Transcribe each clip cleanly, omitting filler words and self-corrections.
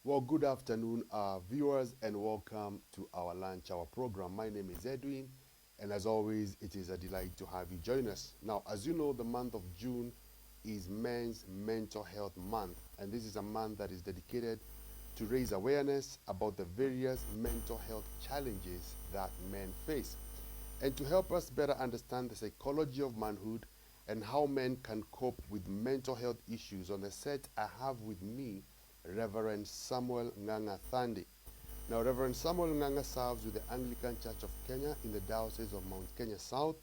Well, good afternoon, viewers, and welcome to our lunch hour program. My name is Edwin, and as always, it is a delight to have you join us. Now, as you know, the month of June is Men's Mental Health Month, and this is a month that is dedicated to raise awareness about the various mental health challenges that men face. And to help us better understand the psychology of manhood and how men can cope with mental health issues, on the set, I have with me Reverend Samuel Ng'ang'a Thandi. Now, Reverend Samuel Ng'ang'a serves with the Anglican Church of Kenya in the Diocese of Mount Kenya South.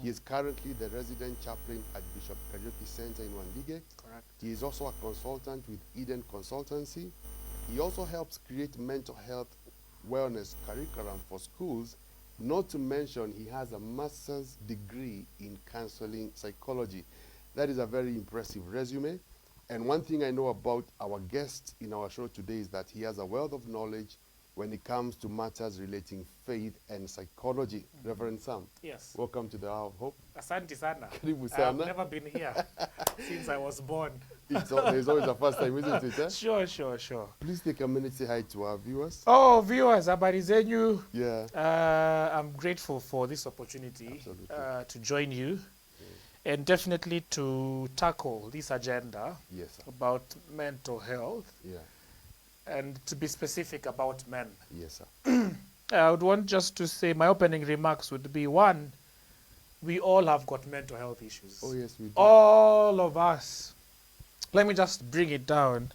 He is currently the resident chaplain at Bishop Kariuki Center in Wandige. Correct. He is also a consultant with Eden Consultancy. He also helps create mental health wellness curriculum for schools. Not to mention, he has a master's degree in counseling psychology. That is a very impressive resume. And one thing I know about our guest in our show today is that he has a wealth of knowledge when it comes to matters relating faith and psychology. Reverend Sam, Yes. welcome to the Hour of Hope. Asante sana. Karibu I've sana. never been here since I was born. There's always a first time, isn't it? Eh? Sure. Please take a minute to say hi to our viewers. Oh, viewers, habari zenyu. Yeah. I'm grateful for this opportunity Absolutely. to join you and definitely to tackle this agenda Yes, sir. about mental health Yeah. and to be specific about men. Yes, sir. I would want just to say my opening remarks would be, one, we all have got mental health issues. Oh, yes, we do. All of us. Let me just bring it down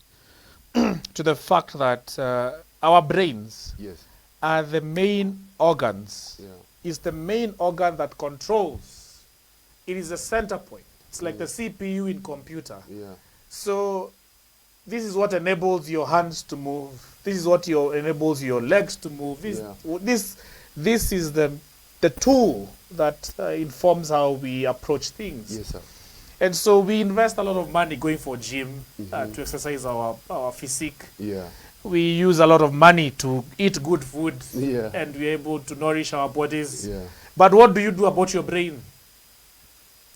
to the fact that our brains Yes. are the main organs. Yeah. Is the main organ that controls. It is the center point. It's like the CPU in computer. Yeah. So this is what enables your hands to move. This is what enables your legs to move. This is the tool that informs how we approach things. Yes, sir. And so we invest a lot of money going for gym to exercise our physique. Yeah. We use a lot of money to eat good food Yeah. and we're able to nourish our bodies. Yeah. But what do you do about your brain?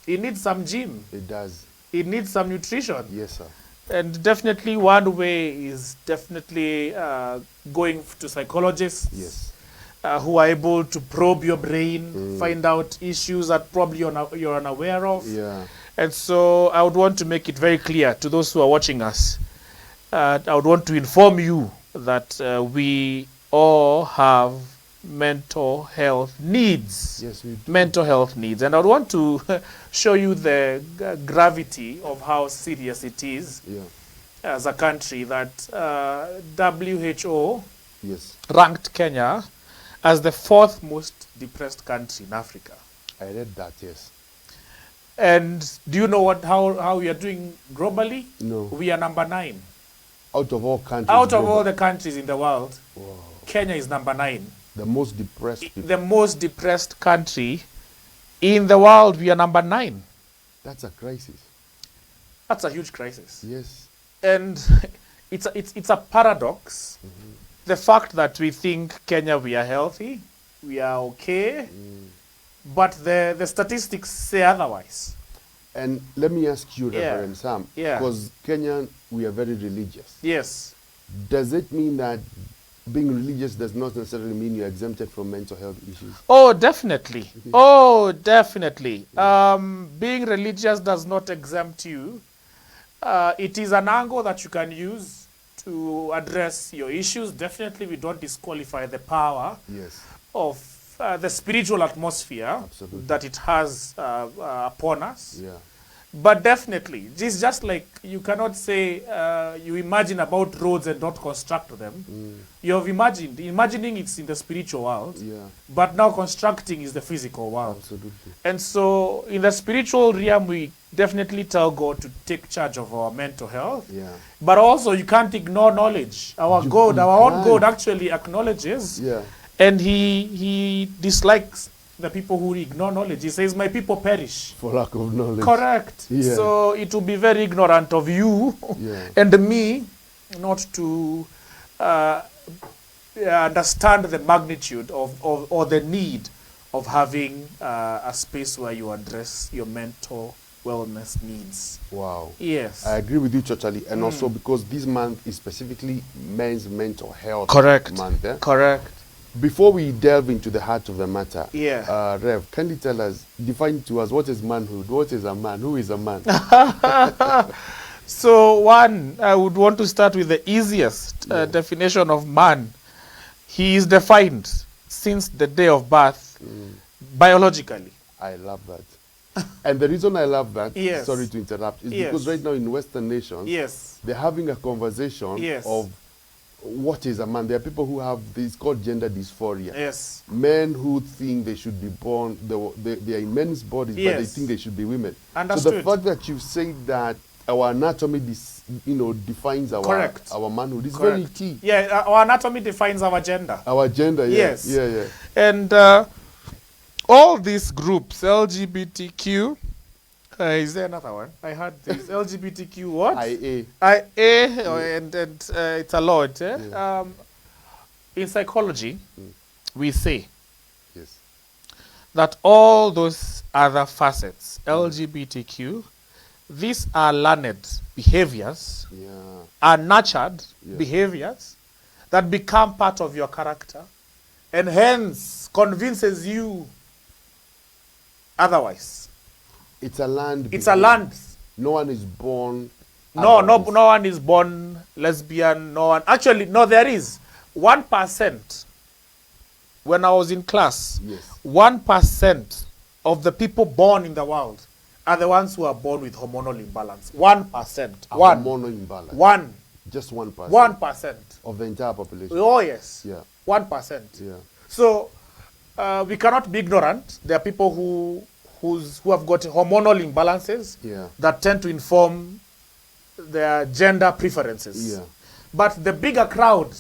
It needs some gym. It does. It needs some nutrition. Yes, sir. And definitely one way is definitely going to psychologists Yes. who are able to probe your brain, find out issues that probably you're unaware of. Yeah. And so I would want to make it very clear to those who are watching us. I would want to inform you that we all have mental health needs. Yes, we do. Mental health needs. And I would want to show you the gravity of how serious it is Yeah. as a country that WHO Yes. ranked Kenya as the fourth most depressed country in Africa. I read that, yes. And do you know how we are doing globally? No. We are number 9. Out of all countries. Out of global- all the countries in the world, Wow. Kenya is number 9. The most depressed people. The most depressed country in the world, we are number 9. That's a crisis. That's a huge crisis. Yes. And it's a paradox. The fact that we think Kenya, we are healthy, we are okay, but the statistics say otherwise. And let me ask you, Yeah. Reverend Sam, Yeah. because Kenyan, we are very religious. Yes. Does it mean that being religious does not necessarily mean you're exempted from mental health issues? Oh, definitely. Oh, definitely. Being religious does not exempt you. It is an angle that you can use to address your issues. Definitely, we don't disqualify the power Yes. of the spiritual atmosphere Absolutely. that it has upon us. Yeah. But definitely, it's just like you cannot say you imagine about roads and not construct them. You have imagined. Imagining it's in the spiritual world, Yeah. but now constructing is the physical world. Absolutely. And so in the spiritual realm, we definitely tell God to take charge of our mental health. Yeah. But also you can't ignore knowledge. Our You God, our own can't. God actually acknowledges, Yeah. and he dislikes the people who ignore knowledge. He says, my people perish. For lack of knowledge. Correct. Yeah. So it will be very ignorant of you Yeah. and me not to understand the magnitude of or the need of having a space where you address your mental wellness needs. Wow. Yes. I agree with you totally. And also because this month is specifically men's mental health Correct. month. Eh? Correct. Before we delve into the heart of the matter, Yeah. Rev, can you tell us, define to us, what is manhood? What is a man? Who is a man? So one, I would want to start with the easiest definition of man. He is defined since the day of birth biologically. I love that. And the reason I love that, Yes. sorry to interrupt, is Yes. because right now in Western nations, Yes. they're having a conversation Yes. of what is a man. There are people who have this called gender dysphoria. Yes. Men who think they should be born, they are in men's bodies, but they Yes. think they should be women. So the Understood. fact that you say that our anatomy, defines our Correct. our manhood is Correct. very key. Yeah, our anatomy defines our gender. Our gender, yeah, Yes. yeah. And all these groups, LGBTQ, is there another one? I had this LGBTQ what? IA. And it's a lot. Eh? Yeah. In psychology, we say Yes. that all those other facets, LGBTQ, these are learned behaviors, Yeah. are nurtured Yeah. behaviors that become part of your character and hence convinces you otherwise. It's a land. It's a land. No one is born. No otherwise. one is born lesbian. No one. Actually, no, there is 1%. When I was in class, Yes. 1% of the people born in the world are the ones who are born with hormonal imbalance. 1%. A One. hormonal imbalance. One. Just 1%. 1%. of the entire population. Oh, yes. Yeah. 1%. Yeah. So we cannot be ignorant. There are people who have got hormonal imbalances Yeah. that tend to inform their gender preferences. Yeah. But the bigger crowd,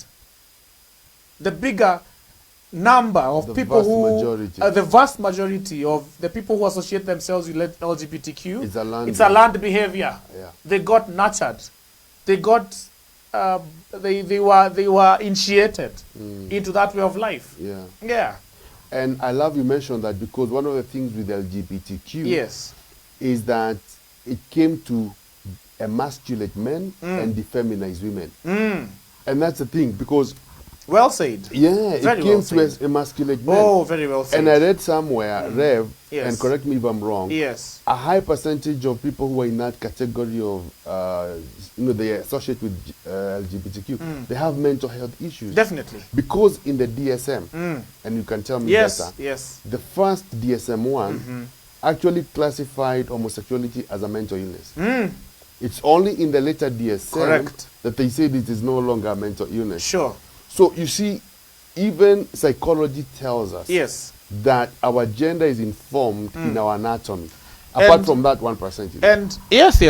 the bigger number of The people vast who, majority. the vast majority of the people who associate themselves with LGBTQ, It's a learned it's a learned behavior. Yeah. They got nurtured. They got, they were initiated into that way of life. Yeah. Yeah. And I love you mentioned that because one of the things with LGBTQ Yes. is that it came to emasculate men and defeminize women. And that's the thing because, Well said. yeah, Very it came well to said. emasculate men. Oh, very well said. And I read somewhere, Rev, Yes. and correct me if I'm wrong, Yes. a high percentage of people who are in that category of, they associate with LGBTQ, they have mental health issues. Definitely. Because in the DSM, and you can tell me Yes. better, Yes. the first DSM-1 actually classified homosexuality as a mental illness. It's only in the later DSM Correct. that they said it is no longer a mental illness. Sure. So you see, even psychology tells us Yes. that our gender is informed in our anatomy. Apart And- from that 1%. And yes.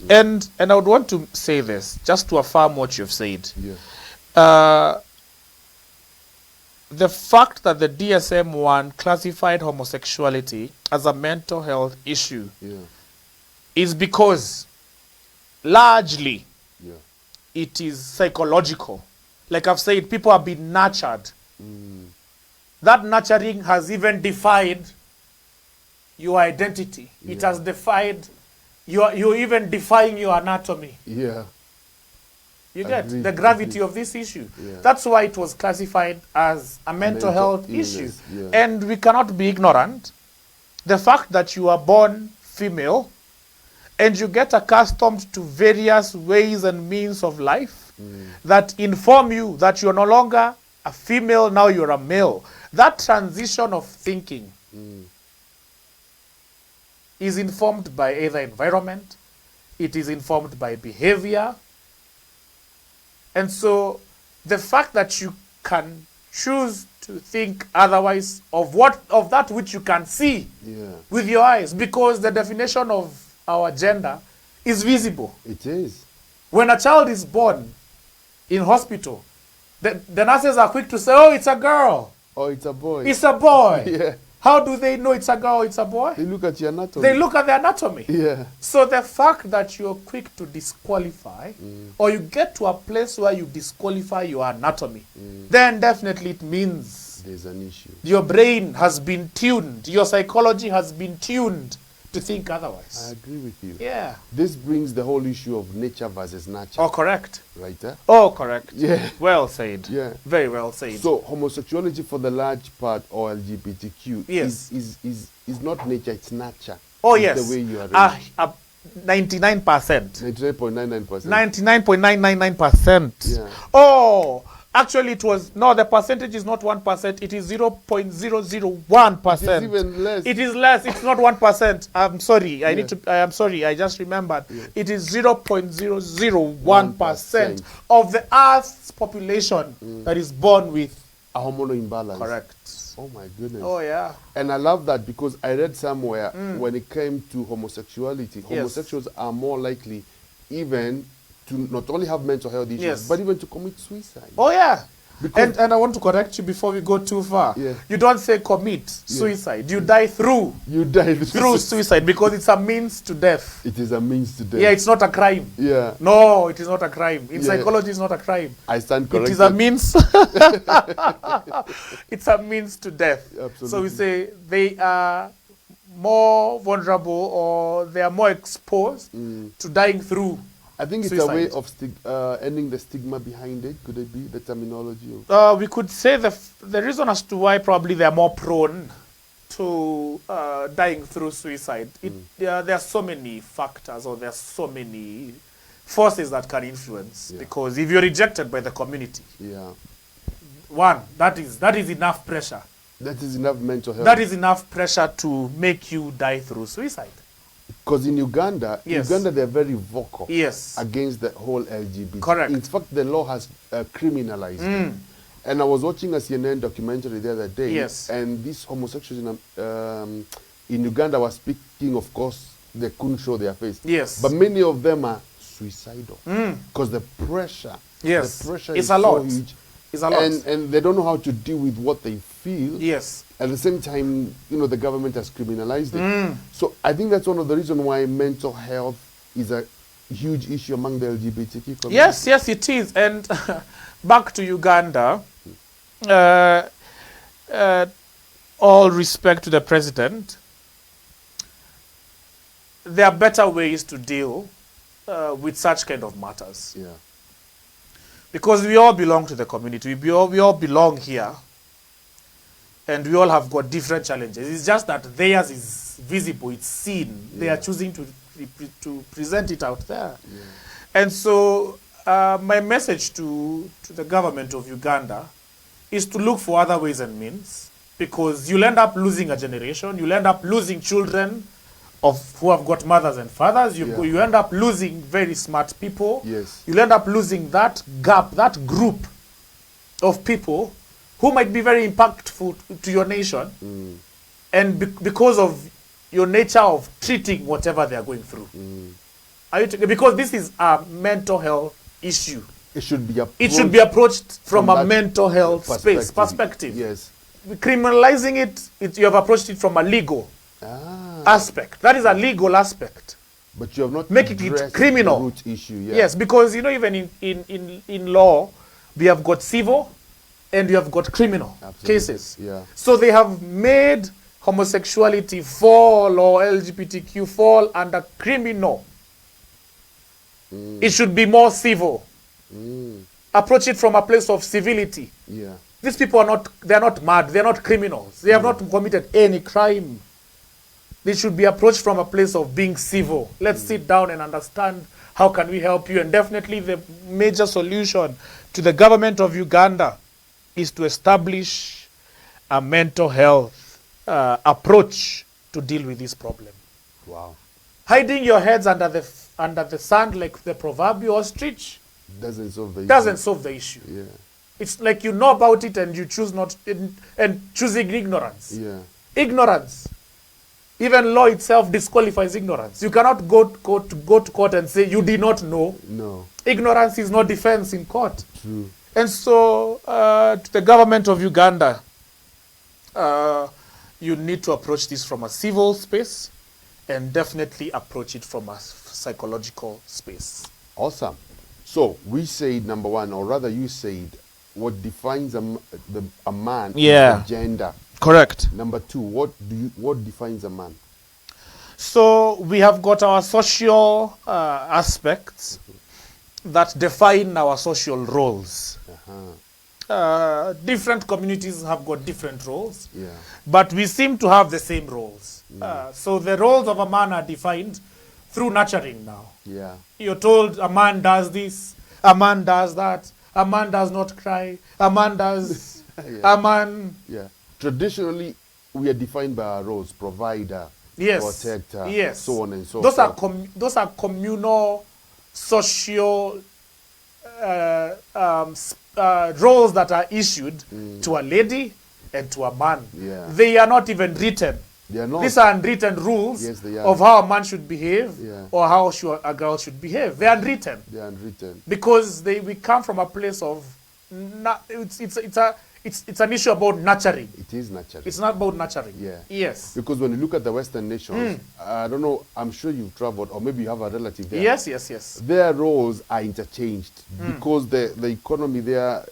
And I would want to say this just to affirm what you've said. Yeah. The fact that the DSM-1 classified homosexuality as a mental health issue Yeah. is because largely Yeah. it is psychological. Like I've said, people have been nurtured. That nurturing has even defined your identity. It Yeah. has defined, you're even defying your anatomy. Yeah. You get Agreed, the gravity agreed. of this issue. Yeah. That's why it was classified as a mental mental health illness, issue. yeah. And we cannot be ignorant. The fact that you are born female and you get accustomed to various ways and means of life that inform you that you're no longer a female, now you're a male. That transition of thinking is informed by either environment, it is informed by behavior. And so the fact that you can choose to think otherwise of that which you can see Yeah. with your eyes, because the definition of our gender is visible. It is. When a child is born in hospital, the nurses are quick to say, oh, it's a girl, Oh, it's a boy. it's a boy. Yeah. How do they know it's a girl, it's a boy? They look at your anatomy. They look at the anatomy. Yeah. So the fact that you're quick to disqualify, or you get to a place where you disqualify your anatomy, then definitely it means There's an issue. your brain has been tuned, your psychology has been tuned to to think I otherwise. agree with you. Yeah. This brings the whole issue of nature versus nurture. Oh, correct. Right there. Oh, correct. Yeah. Well said. Yeah. Very well said. So homosexuality for the large part or LGBTQ Yes. is not nature, it's nurture. Oh, It's yes. the way you are 99%. 99.99%. 99.999%. Yeah. Oh, actually it was, no, the percentage is not 1%, it is 0.001%. It is even less. It is less, it's not 1%. I'm sorry, I Yeah. need to, I am sorry, I just remembered. Yeah. It is 0.001% of the Earth's population that is born with. A hormonal imbalance. Correct. Oh my goodness. Oh, yeah. And I love that because I read somewhere when it came to homosexuality, homosexuals are more likely even to not only have mental health issues, Yes. but even to commit suicide. Oh, yeah. Because- And I want to correct you before we go too far. Yeah. You don't say commit suicide. You die through You die through suicide because it's a means to death. It is a means to death. Yeah, it's not a crime. Yeah. No, it is not a crime. In Yeah. psychology, it's not a crime. I stand It corrected. is a means. It's a means to death. Absolutely. So we say they are more vulnerable or they are more exposed to dying through. I think it's suicide. a way of ending the stigma behind it. Could it be the terminology? Of We could say the reason as to why probably they are more prone to dying through suicide. There are so many factors or there are so many forces that can influence. Yeah. Because if you're rejected by the community, yeah. one, that is enough pressure. That is enough mental health. That is enough pressure to make you die through suicide. Because in Uganda, Yes. they're very vocal Yes. against the whole LGBT. Correct. In fact, the law has criminalized it. And I was watching a CNN documentary the other day. Yes. And these homosexuals in Uganda were speaking, of course, they couldn't show their face. Yes. But many of them are suicidal. Because the pressure, Yes. the pressure It's is a lot. so huge. It's a lot. And they don't know how to deal with what they feel. Yes. At the same time, the government has criminalized it. So I think that's one of the reasons why mental health is a huge issue among the LGBTQ community. Yes, it is. And back to Uganda, all respect to the president, there are better ways to deal with such kind of matters. Yeah. Because we all belong to the community. We all belong here. And we all have got different challenges. It's just that theirs is visible, it's seen. They are choosing to present it out there. Yeah. And so my message to the government of Uganda is to look for other ways and means, because you'll end up losing a generation, you'll end up losing children who have got mothers and fathers, you end up losing very smart people, Yes. you'll end up losing that gap, that group of people who might be very impactful to your nation, and because of your nature of treating whatever they are going through. Because this is a mental health issue. It should be approached, It should be approached from a that mental health perspective. Yes. Criminalizing it, you have approached it from a legal aspect. That is a legal aspect. But you have not Making it addressed criminal. the root issue. Yeah. Yes, because even in law, we have got civil and we have got criminal Absolutely. cases. Yeah. So they have made homosexuality fall or LGBTQ fall under criminal. It should be more civil. Approach it from a place of civility. Yeah. These people they're not mad, they're not criminals. They have not committed any crime. They should be approached from a place of being civil. Let's sit down and understand how can we help you. And definitely the major solution to the government of Uganda is to establish a mental health approach to deal with this problem. Wow. Hiding your heads under the sand like the proverbial ostrich Doesn't solve the issue. doesn't solve the issue. Yeah. It's like you know about it and you choose not and choosing ignorance. Yeah. Ignorance. Even law itself disqualifies ignorance. You cannot go to court and say you did not know. No. Ignorance is no defense in court. True. And so to the government of Uganda, you need to approach this from a civil space and definitely approach it from a psychological space. Awesome. So we said number one, or rather you said, what defines a man Yeah. is the gender. Correct. Number two, what defines a man? So we have got our social aspects that define our social roles. Different communities have got different roles, Yeah. but we seem to have the same roles. So the roles of a man are defined through nurturing now. Yeah. You're told a man does this, a man does that, a man does not cry, a man does, Yeah. a man... Yeah. Traditionally, we are defined by our roles: provider, Yes. protector, Yes. so on and so Those forth. are those are communal, social roles that are issued to a lady and to a man. Yeah. They are not even written. They are not. These are unwritten rules Yes, they are. of how a man should behave Yeah. or how a girl should behave. They are unwritten They are unwritten. because we come from a place of it's an issue about nurturing. It is natural. It's not about nurturing. Yeah. Yes. Because when you look at the Western nations, I don't know, I'm sure you've traveled, or maybe you have a relative there. Yes, yes, yes. Their roles are interchanged because the economy there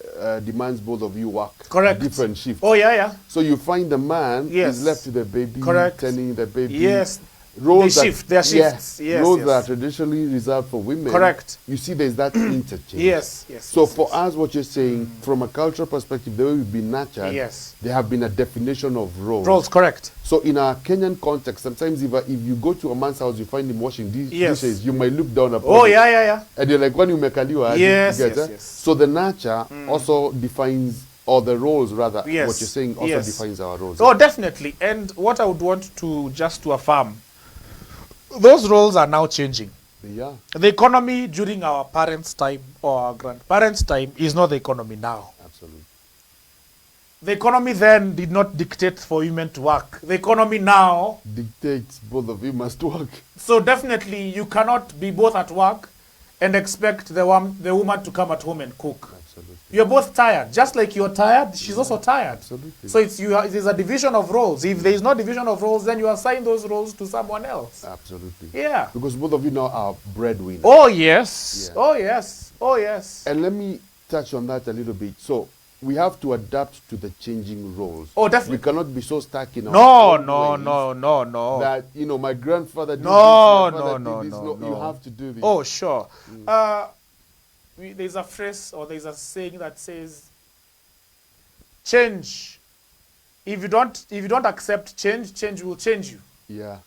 demands both of you work. Correct. Different shifts. Oh, yeah, yeah. So you find the man Yes. is left with the baby, Correct. tending the baby. Yes. Roles They that- shift, their shifts. Yes, roles yes. that are traditionally reserved for women. Correct. You see, there's that interchange. Yes, yes. So yes, for yes. us, what you're saying, from a cultural perspective, the way we've been nurtured, Yes. there have been a definition of roles. Roles, correct. So in our Kenyan context, sometimes if you go to a man's house, you find him washing Yes. dishes, you might look down upon Oh, it. yeah, yeah, yeah. And you're like, when you make a liwa, Yes, you get, yes, eh? yes. So the nurture also defines, or the roles rather, Yes. what you're saying also Yes. defines our roles. Oh, definitely. And what I would want to just to affirm, those roles are now changing. Yeah, The economy during our parents' time or our grandparents' time is not the economy now. absolutely. The economy then did not dictate for women to work. The economy now, Dictates both of you must work. so definitely you cannot be both at work and expect the woman to come at home and cook. Absolutely. You're both tired. Just like you're tired, she's also tired. Absolutely. So there's a division of roles. If there is no division of roles, then you assign those roles to someone else. Absolutely. Yeah. Because both of you now are breadwinners. Oh, yes. Yeah. Oh, yes. Oh, yes. And let me touch on that a little bit. So we have to adapt to the changing roles. Oh, definitely. We cannot be so stuck in our No, own no, ways no, no, no. that, my grandfather did No, this, my father no, did this. no, You no. have to do this. Oh, sure. There's a phrase or there's a saying that says, change. If you don't accept change, change will change you. Yeah.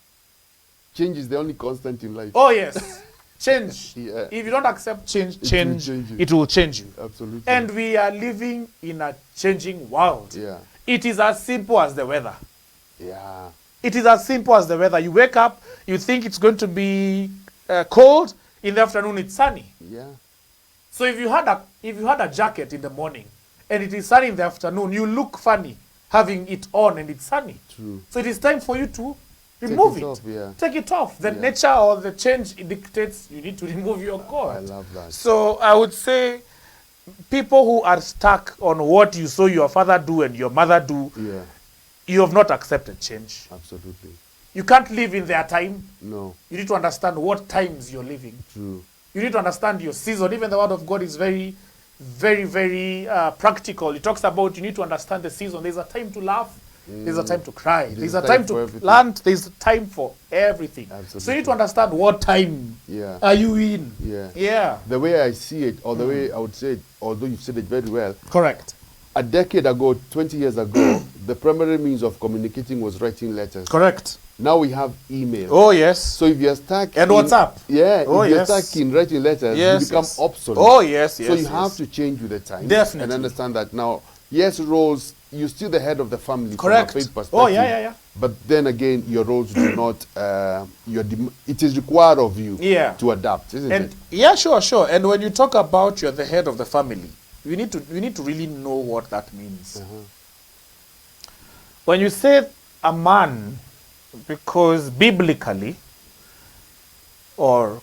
Change is the only constant in life. Oh, yes. Change. Yeah. If you don't accept change, will change, change you. it will change you. Absolutely. And we are living in a changing world. yeah. It is as simple as the weather. Yeah. It is as simple as the weather. You wake up, you think it's going to be cold. In the afternoon, it's sunny. Yeah. So if you had a jacket in the morning and it is sunny in the afternoon, you look funny having it on and it's sunny. True. So it is time for you to remove it it. off, yeah. Take it off. The Yeah. nature or the change dictates you need to remove your coat. I love that. So I would say people who are stuck on what you saw your father do and your mother do, Yeah. you have not accepted change. Absolutely. You can't live in their time. No. You need to understand what times you're living. True. You need to understand your season. Even the word of God is very, very, very practical. It talks about you need to understand the season. There's a time to laugh. There's a time to cry. There's a time for to everything. plant. There's a time for everything. So you Absolutely. need to understand what time Yeah. are you in. Yeah. Yeah. The way I see it, or the way I would say it, although you've said it very well, Correct. a decade ago, 20 years ago, the primary means of communicating was writing letters. Correct. Now we have email. Oh, yes. So if you're stuck And in, WhatsApp. Yeah, Oh, if you're yes. stuck in writing letters, Yes, you become yes. obsolete. Oh, yes, yes. So you yes. have to change with the times. Definitely. And understand that now, yes, roles, you're still the head of the family Correct. from a faith perspective. Oh, yeah, yeah, yeah. But then again, your roles do not, it is required of you Yeah. to adapt, isn't And it? yeah, sure, sure. And when you talk about you're the head of the family, we need to really know what that means. When you say a man, because biblically, or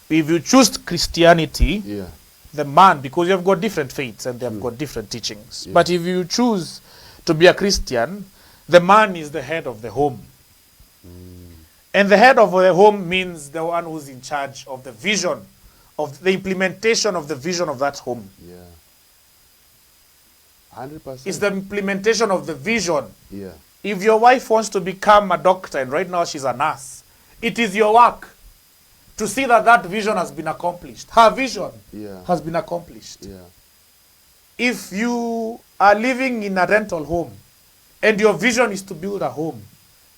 if you choose Christianity, Yeah. the man, because you have got different faiths and they have got different teachings. Yeah. But if you choose to be a Christian, the man is the head of the home. And the head of the home means the one who's in charge of the vision, of the implementation of the vision of that home. Yeah. 100%. It's the implementation of the vision. Yeah. If your wife wants to become a doctor and right now she's a nurse, It is your work to see that that vision has been accomplished. Her vision Yeah. has been accomplished. Yeah. If you are living in a rental home and your vision is to build a home,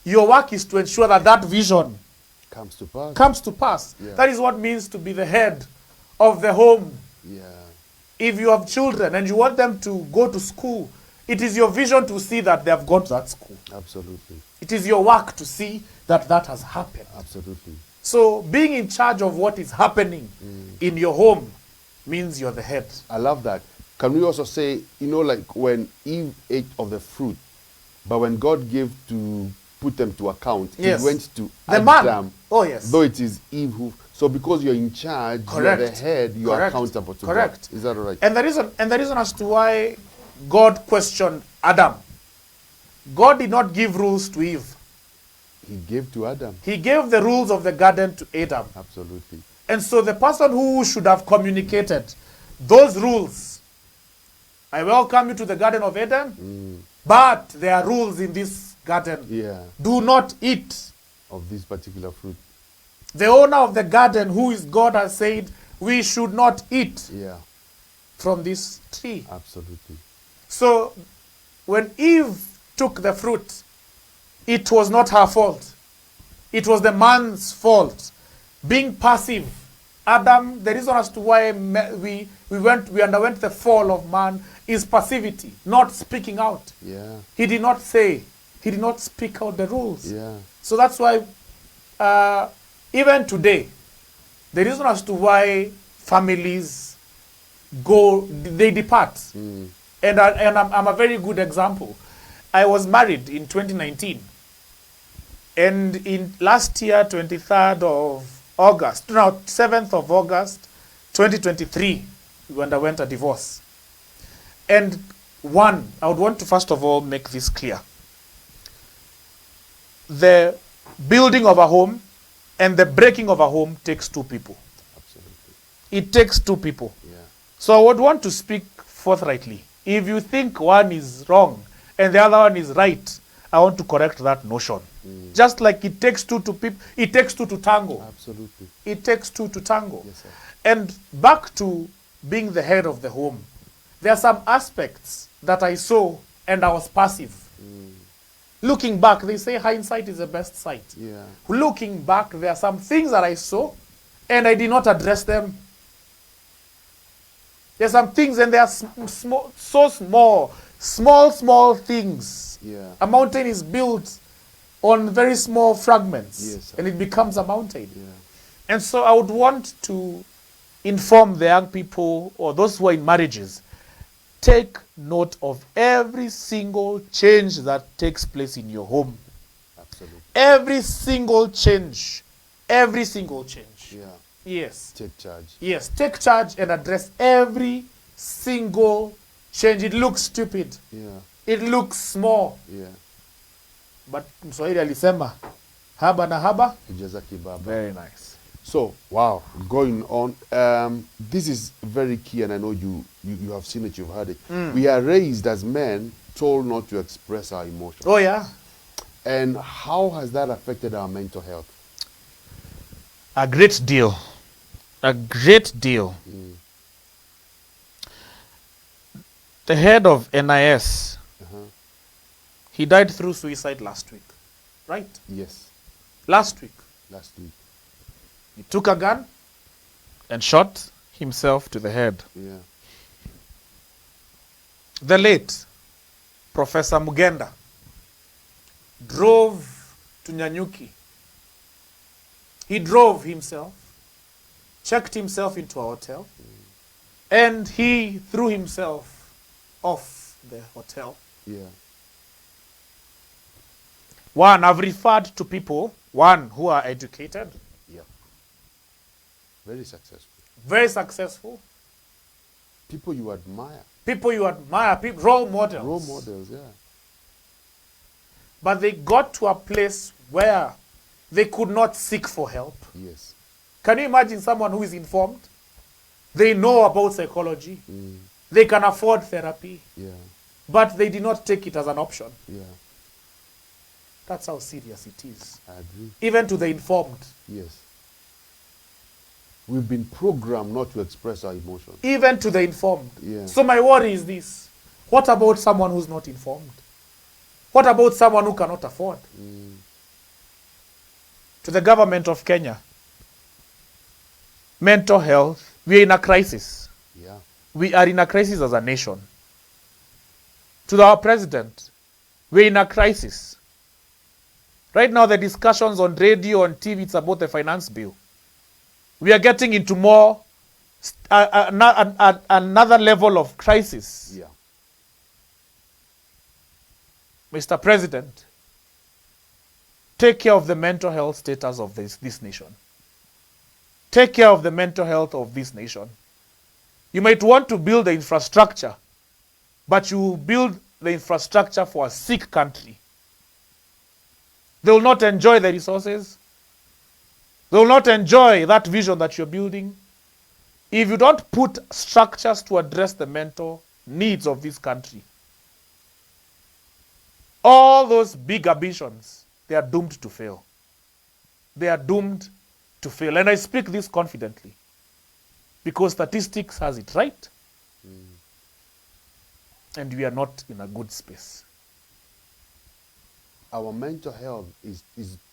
your work is to ensure that that vision Comes to pass. comes to pass. Yeah. That is what it means to be the head of the home. Yeah. If you have children and you want them to go to school, it is your vision to see that they have gone to that school. Absolutely. It is your work to see that that has happened. Absolutely. So being in charge of what is happening in your home means you're the head. I love that. Can we also say, like when Eve ate of the fruit, but when God gave to put them to account, Yes. He went to The man. Adam, Oh, yes. though it is Eve who. So because you're in charge, Correct. you're the head, you're Correct. accountable to Correct. God. Is that right? And the reason as to why God questioned Adam, God did not give rules to Eve. He gave to Adam. He gave the rules of the garden to Adam. Absolutely. And so the person who should have communicated those rules, I welcome you to the Garden of Eden, but there are rules in this garden. Yeah. Do not eat. Of this particular fruit. The owner of the garden, who is God, has said, we should not eat Yeah. from this tree. Absolutely. So when Eve took the fruit, it was not her fault. It was the man's fault. Being passive. Adam, the reason as to why we underwent the fall of man is passivity, not speaking out. Yeah. He did not say, he did not speak out the rules. Yeah. So that's why even today, the reason as to why families they depart. And I'm a very good example. I was married in 2019. And in last year, 23rd of August, no, 7th of August, 2023, we underwent a divorce. And I would want to first of all make this clear. The building of a home and the breaking of a home takes two people. Absolutely. It takes two people. Yeah. So I would want to speak forthrightly. If you think one is wrong and the other one is right, I want to correct that notion. Just like it takes two to it takes two to tango. Absolutely. It takes two to tango. Yes, sir. And back to being the head of the home, there are some aspects that I saw and I was passive. Looking back, they say hindsight is the best sight. Yeah. Looking back, there are some things that I saw and I did not address them. There are some things and they are small things. Yeah. A mountain is built on very small fragments, Yes, sir. and it becomes a mountain. Yeah. And so I would want to inform the young people or those who are in marriages, take note of every single change that takes place in your home. Absolutely. Every single change. Every single change. Yeah. Yes. Take charge. Yes. Take charge and address every single change. It looks stupid. Yeah. It looks small. Yeah. But Mswahili alisema haba na haba. Kujaza kibaba. Very nice. So, wow, going on. This is very key, and I know you have seen it, you've heard it. We are raised as men, told not to express our emotions. Oh, yeah. And how has that affected our mental health? A great deal. A great deal. The head of NIS, he died through suicide last week. Right? Yes, Last week. last week. He took a gun and shot himself to the head. Yeah. The late Professor Mugenda drove to Nyanyuki. He drove himself, checked himself into a hotel, and he threw himself off the hotel. Yeah. One, I've referred to people, one, who are educated, Yeah. Very successful. very successful, People you admire. people you admire, role models. Role models, yeah. But they got to a place where they could not seek for help. Yes. Can you imagine someone who is informed? They know about psychology. They can afford therapy. Yeah. But they did not take it as an option. Yeah. That's how serious it is. I agree. Even to the informed. Yes. We've been programmed not to express our emotions. Even to the informed. Yeah. So my worry is this. What about someone who's not informed? What about someone who cannot afford? To the government of Kenya, mental health, we are in a crisis. Yeah. We are in a crisis as a nation. To our president, we're in a crisis. Right now, the discussions on radio and TV, it's about the finance bill. We are getting into more, another level of crisis. Yeah. Mr. President, take care of the mental health status of this nation. Take care of the mental health of this nation. You might want to build the infrastructure, but you build the infrastructure for a sick country. They will not enjoy the resources. They will not enjoy that vision that you're building if you don't put structures to address the mental needs of this country. All those big ambitions, they are doomed to fail. They are doomed to fail. And I speak this confidently because statistics has it right. And we are not in a good space. Our mental health is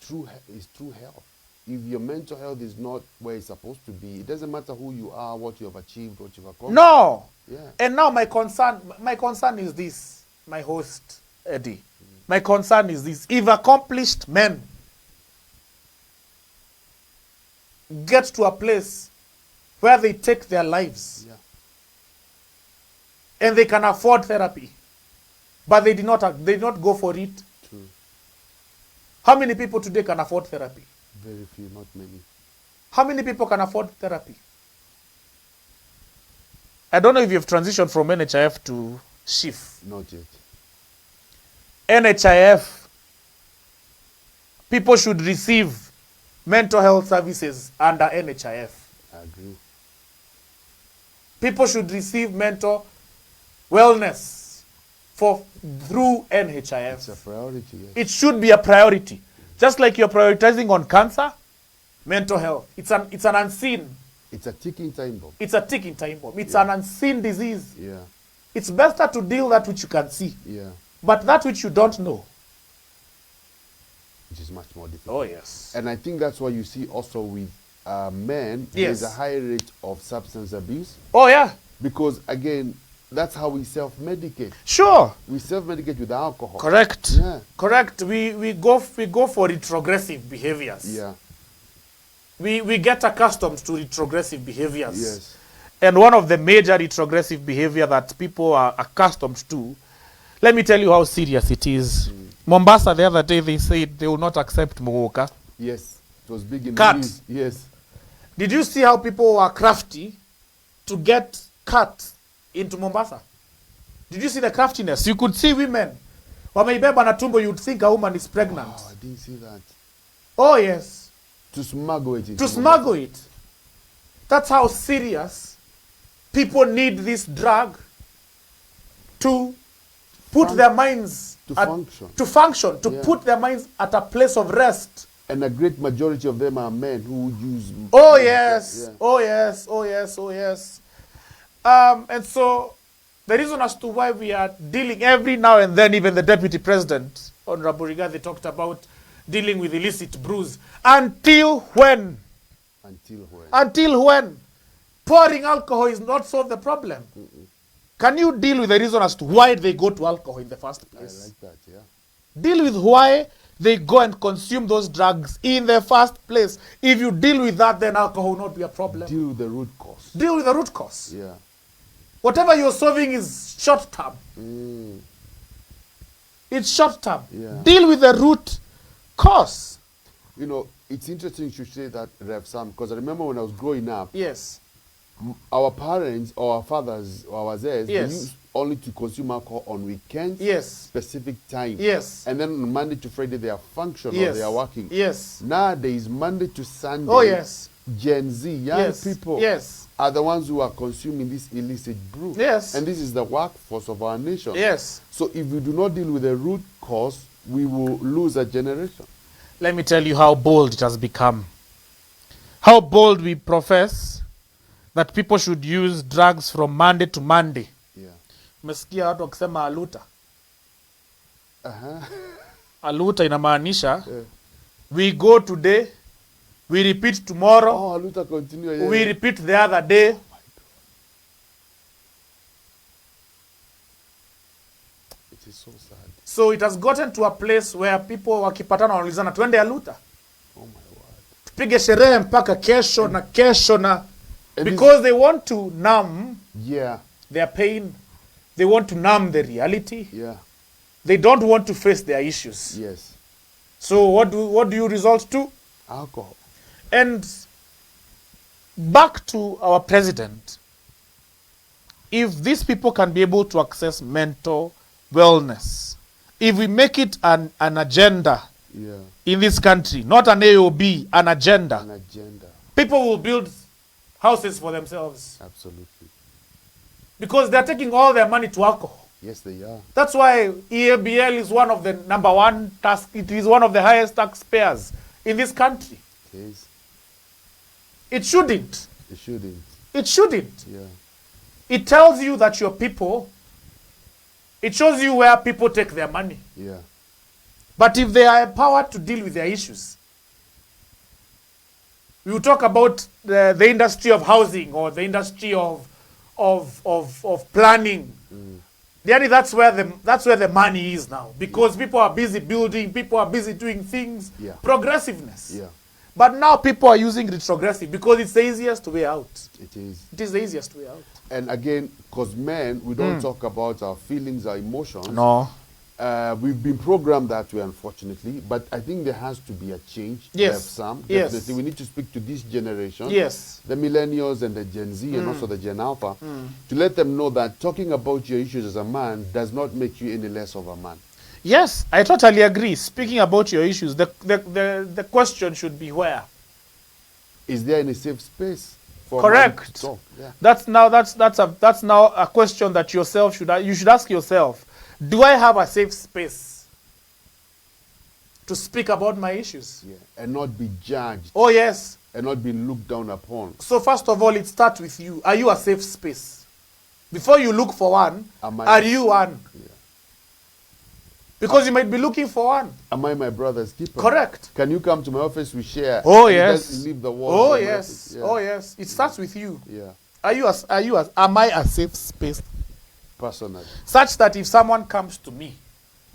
true health. If your mental health is not where it's supposed to be, it doesn't matter who you are, what you have achieved, what you've accomplished. No. Yeah. And now my concern is this, my host, Eddie. My concern is this. If accomplished men get to a place where they take their lives, Yeah. and they can afford therapy, but they did not go for it. True. How many people today can afford therapy? Very few, not many. How many people can afford therapy? I don't know if you've transitioned from NHIF to SHIF. Not yet. NHIF, people should receive mental health services under NHIF. I agree. People should receive mental wellness through NHIF. It's a priority, yes. It should be a priority. Just like you're prioritizing on cancer, mental health. It's an unseen. It's a ticking time bomb. It's a ticking time bomb. It's an unseen disease. Yeah. It's better to deal that which you can see. Yeah. But that which you don't know. Which is much more difficult. Oh, yes. And I think that's why you see also with men, Yes. there's a high rate of substance abuse. Oh, yeah. Because, again, that's how we self-medicate. Sure. We self-medicate with alcohol. Correct. Yeah. Correct. We go for retrogressive behaviors. Yeah. We get accustomed to retrogressive behaviors. Yes. And one of the major retrogressive behavior that people are accustomed to, let me tell you how serious it is. Mombasa, the other day, they said they will not accept Muguka. Yes. It was big in Cut. the news. Yes. Did you see how people were crafty to get cut into Mombasa? Did you see the craftiness? You could see women. Wameibeba na tumbo, you'd think a woman is pregnant. Oh, I didn't see that. Oh, yes. To smuggle it. To smuggle it. That's how serious people need this drug to put their minds to function. To function, to Yeah. put their minds at a place of rest. And a great majority of them are men who would use. Oh yes, Yeah. oh yes, oh yes, oh yes. And so the reason as to why we are dealing every now and then, even the Deputy President, Honorable Rigathi, talked about dealing with illicit brews. Until when? Until when? Until when? Pouring alcohol is not solve the problem. Can you deal with the reason as to why they go to alcohol in the first I place? like that, yeah. Deal with why they go and consume those drugs in the first place. If you deal with that, then alcohol will not be a problem. Deal with the root cause. Deal with the root cause. Yeah. Whatever you're solving is short term. It's short term. Yeah. Deal with the root cause. You know, it's interesting you should say that, Rev Sam, because I remember when I was growing up, Yes. our parents or our fathers or our Zers, they Yes. used only to consume alcohol on weekends, Yes. specific time. Yes. And then on Monday to Friday they are functional, Yes. they are working. Yes. Nowadays, Monday to Sunday, Oh, yes. Gen Z, young Yes. people Yes. are the ones who are consuming this illicit brew. Yes. And this is the workforce of our nation. Yes. So if we do not deal with the root cause, we will lose a generation. Let me tell you how bold it has become. How bold we profess that people should use drugs from Monday to Monday. Yeah. Umesikia watu wakisema aluta. Uh-huh. Aluta inamaanisha Yeah. we go today, we repeat tomorrow, Oh, Luther continue. Yeah. we repeat the other day. It is so sad. So it has gotten to a place where people wakipatana wanaulizana twende Aluta. Oh my word. Tupige sherehe mpaka kesho na kesho na And because they want to numb yeah. their pain. They want to numb the reality. Yeah. They don't want to face their issues. Yes. So what do you resort to? Alcohol. And back to our president. If these people can be able to access mental wellness, if we make it an agenda Yeah. in this country, not an AOB, an agenda, An agenda. people will build houses for themselves Absolutely. because they're taking all their money to alcohol. Yes, they are. That's why EABL is one of the number one tax. It is one of the highest taxpayers in this country. It is. It shouldn't. It shouldn't. It shouldn't. Yeah. It tells you that your people, it shows you where people take their money. Yeah. But if they are empowered to deal with their issues, we will talk about the industry of housing or the industry of planning. Really, that's where the money is now, because people are busy building, people are busy doing things. Yeah. Progressiveness. Yeah. But now people are using retrogressive because it's the easiest way out. It is. It is the easiest way out. And again, because men, we don't talk about our feelings, our emotions. No. We've been programmed that way, unfortunately. But I think there has to be a change. Yes. There some. Yes. Definitely. We need to speak to this generation. Yes. The millennials and the Gen Z and also the Gen Alpha, to let them know that talking about your issues as a man does not make you any less of a man. Yes, I totally agree. Speaking about your issues, the question should be where. Is there any safe space for Correct. a man to talk? Yeah. That's now a question that you should ask yourself. Do I have a safe space to speak about my issues? Yeah. And not be judged Oh yes. and not be looked down upon. So first of all, it starts with you. Are you a safe space? Before you look for one, Am I- are you one? Yeah. Because you might be looking for one. Am I my brother's keeper? Correct. Can you come to my office? We share. Oh And yes. just leave the walls. Oh of my yes. office. Yeah. Oh yes. It starts with you. Yeah. Am I a safe space? Personally. Such that if someone comes to me,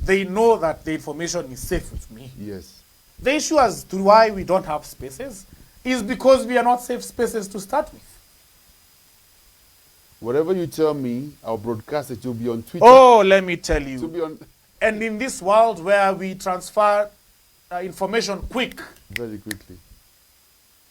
they know that the information is safe with me. Yes. The issue as to why we don't have spaces is because we are not safe spaces to start with. Whatever you tell me, I'll broadcast it. It will be on Twitter. Oh, let me tell It will you. be on And in this world where we transfer information quick, very quickly.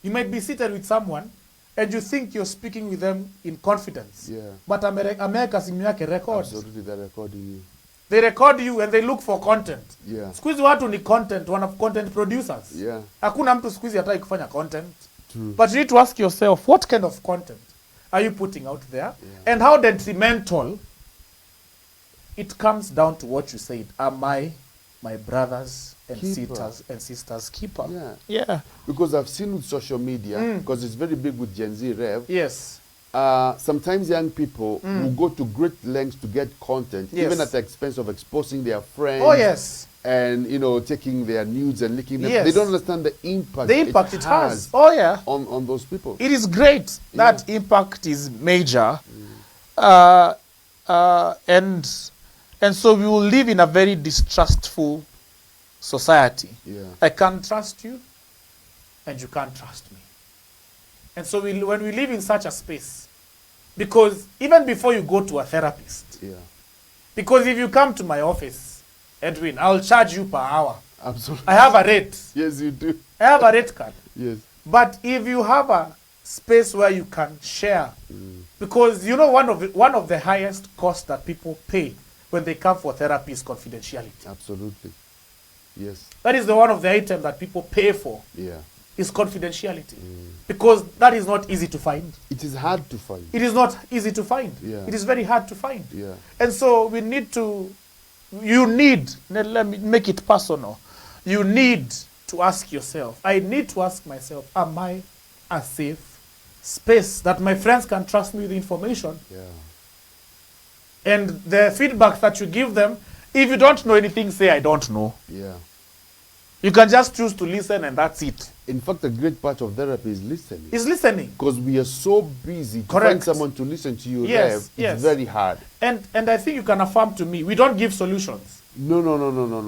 you might be seated with someone and you think you're speaking with them in confidence. Yeah. But America simu yake records. Absolutely, they're recording you. They record you and they look for content. Yeah. Siku hizi watu ni content, wana content producers. Yeah. Hakuna mtu siku hizi hataki kufanya content. True. But you need to ask yourself, what kind of content are you putting out there? Yeah. And how detrimental it comes down to what you said. Am I my brothers and Keeper. sisters keeper? Yeah. Yeah. Because I've seen with social media, because it's very big with Gen Z Rev, Yes. sometimes young people will go to great lengths to get content, Yes. even at the expense of exposing their friends. Oh yes. And, taking their nudes and leaking them. Yes. They don't understand the impact, The impact it has. Oh yeah. on those people. It is great. That Yeah. impact is major. And so we will live in a very distrustful society. Yeah. I can't trust you, and you can't trust me. And so when we live in such a space, because even before you go to a therapist, Yeah. because if you come to my office, Edwin, I'll charge you per hour. Absolutely. I have a rate. Yes, you do. I have a rate card. Yes. But if you have a space where you can share, because one of the highest costs that people pay when they come for therapy is confidentiality. Absolutely. Yes. That is one of the items that people pay for, Yeah. is confidentiality. Because that is not easy to find. It is hard to find. It is not easy to find. Yeah. It is very hard to find. Yeah. And so we need to you need, let me make it personal, you need to ask yourself, I need to ask myself, am I a safe space that my friends can trust me with information? Yeah. And the feedback that you give them, if you don't know anything, say, I don't know. Yeah. You can just choose to listen and that's it. In fact, a great part of therapy is listening. Is listening. Because we are so busy to Correct. find someone to listen to you. Yes, Rev, yes. It's very hard. And I think you can affirm to me, we don't give solutions. No.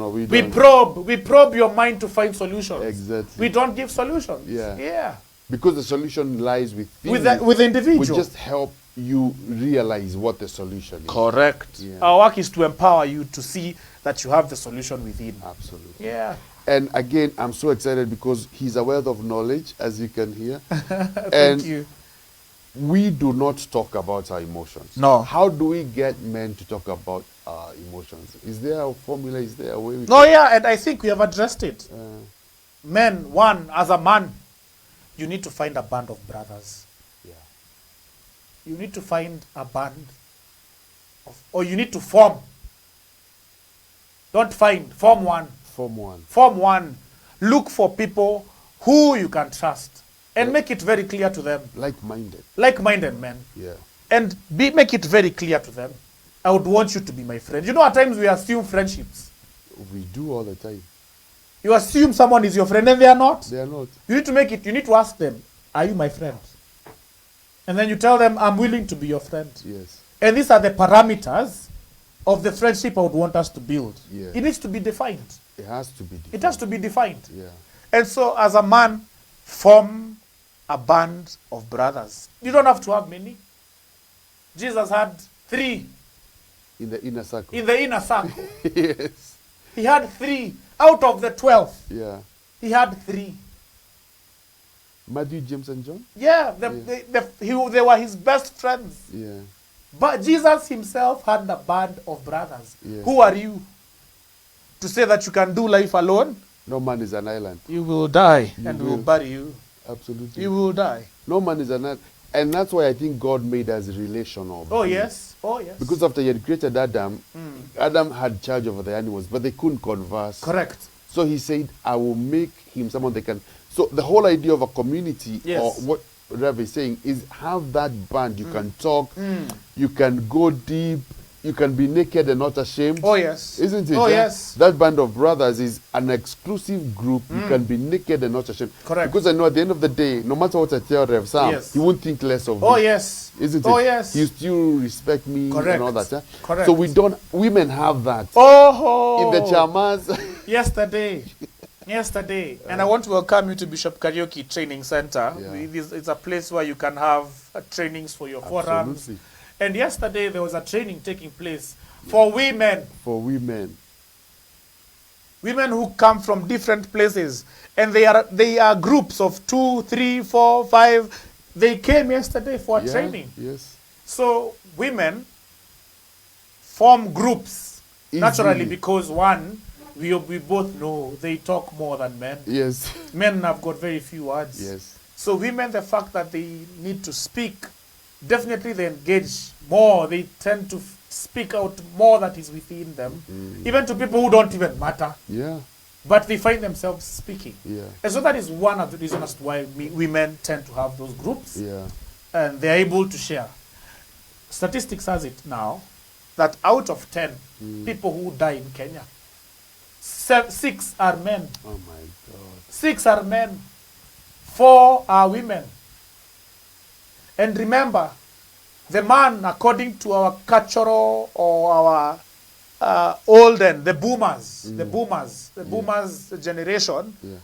We We don't. probe your mind to find solutions. Exactly. We don't give solutions. Yeah. Yeah. Because the solution lies with With theory. the individual. We just help you realize what the solution is. Correct. Yeah. Our work is to empower you to see that you have the solution within. Absolutely. Yeah. And again, I'm so excited because he's a wealth of knowledge, as you can hear. Thank you. We do not talk about our emotions. No. How do we get men to talk about our emotions? Is there a formula? Is there a way we No, yeah, and I think we have addressed it. can, Men, one, as a man, you need to find a band of brothers. yeah. You need to find a band or you need to form. Don't find, form one. Form one. Form one. Look for people who you can trust and make it very clear to them. Like-minded. Like-minded men. Yeah. And make it very clear to them. I would want you to be my friend. You know, at times we assume friendships. We do all the time. You assume someone is your friend and they are not. They are not. You need to make it, you need to ask them, are you my friend? And then you tell them, I'm willing to be your friend. Yes. And these are the parameters of the friendship I would want us to build. Yeah. It needs to be defined. It has to be. It has to be defined. Yeah. And so, as a man, form a band of brothers. You don't have to have many. Jesus had 3 In the inner circle. in the inner circle. Yes. He had 3 out of the 12. Yeah. He had 3. Matthew, James, and John? Yeah, they were his best friends. Yeah. But Jesus himself had a band of brothers. Yeah. Who are you to say that you can do life alone? No man is an island. You will die You and will. we'll bury you. Absolutely. You will die. No man is an island. And that's why I think God made us relational. Oh, yes. Oh, yes. Because after he had created Adam, Adam had charge over the animals, but they couldn't converse. Correct. So he said, I will make him someone they can. So the whole idea of a community, Yes. or what Rev is saying, is have that band. You can talk, you can go deep, you can be naked and not ashamed. Oh, yes. Isn't it? Oh, That- yes. That band of brothers is an exclusive group. You can be naked and not ashamed. Correct. Because I know at the end of the day, no matter what I tell Rev Sam, Yes. he won't think less of Oh, me. yes. Isn't Oh, it? yes. He still respect me Correct. and all that. Correct. So women have that. Oh, In the chamas. Yesterday. And I want to welcome you to Bishop Karaoke Training Center. Yeah. It's a place where you can have trainings for your forums. Absolutely. And yesterday there was a training taking place for women. For women. Women who come from different places. And they are groups of 2, 3, 4, 5. They came yesterday for a Yeah, training. Yes. So women form groups naturally Easily. because one, we both know they talk more than men. Yes. Men have got very few words. Yes. So women, the fact that they need to speak, definitely they engage more. They tend to speak out more that is within them, even to people who don't even matter. Yeah. But they find themselves speaking. Yeah. And so that is one of the reasons as to why women tend to have those groups. Yeah. And they're able to share. Statistics has it now that out of 10 people who die in Kenya, 6 are men. Oh my God. 6 are men. 4 are women. And remember, the man, according to our cultural or our olden, the boomers generation, Yeah.